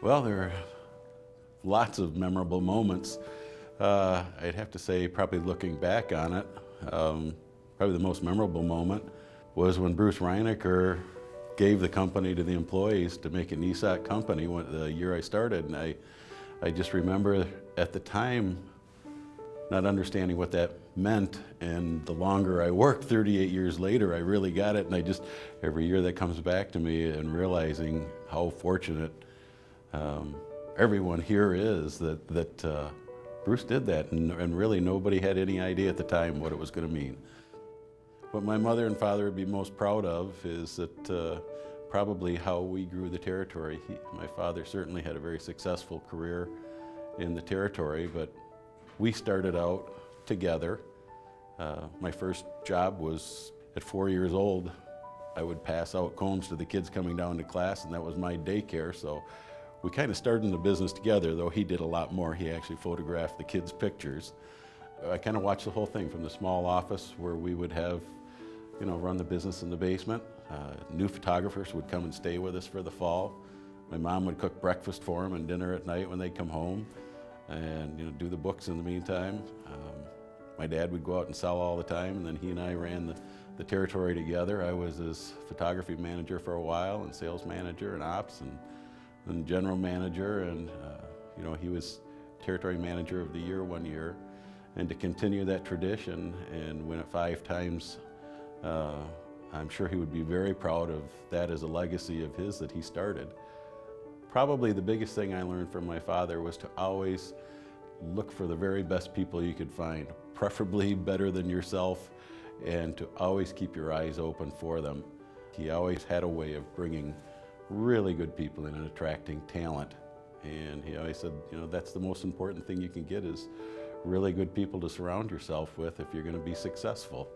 Well, there are lots of memorable moments. I'd have to say, probably looking back on it, probably the most memorable moment was when Bruce Reinecker gave the company to the employees to make an ESOP company the year I started. And I just remember at the time not understanding what that meant, and the longer I worked, 38 years later, I really got it. And every year that comes back to me and realizing how fortunate everyone here is that Bruce did that, and really nobody had any idea at the time what it was going to mean. What my mother and father would be most proud of is that probably how we grew the territory. My father certainly had a very successful career in the territory, but we started out together. My first job was at 4 years old. I would pass out cones to the kids coming down to class, and that was my daycare. So we kind of started in the business together, though he did a lot more. He actually photographed the kids' pictures. I kind of watched the whole thing from the small office where we would have, run the business in the basement. New photographers would come and stay with us for the fall. My mom would cook breakfast for them and dinner at night when they'd come home, and do the books in the meantime. My dad would go out and sell all the time, and then he and I ran the territory together. I was his photography manager for a while, and sales manager and ops, and general manager, and he was territory manager of the year one year. And to continue that tradition and win it 5 times, I'm sure he would be very proud of that as a legacy of his that he started. Probably the biggest thing I learned from my father was to always look for the very best people you could find, preferably better than yourself, and to always keep your eyes open for them. He always had a way of bringing really good people in and attracting talent. And he always said, that's the most important thing you can get is really good people to surround yourself with if you're going to be successful.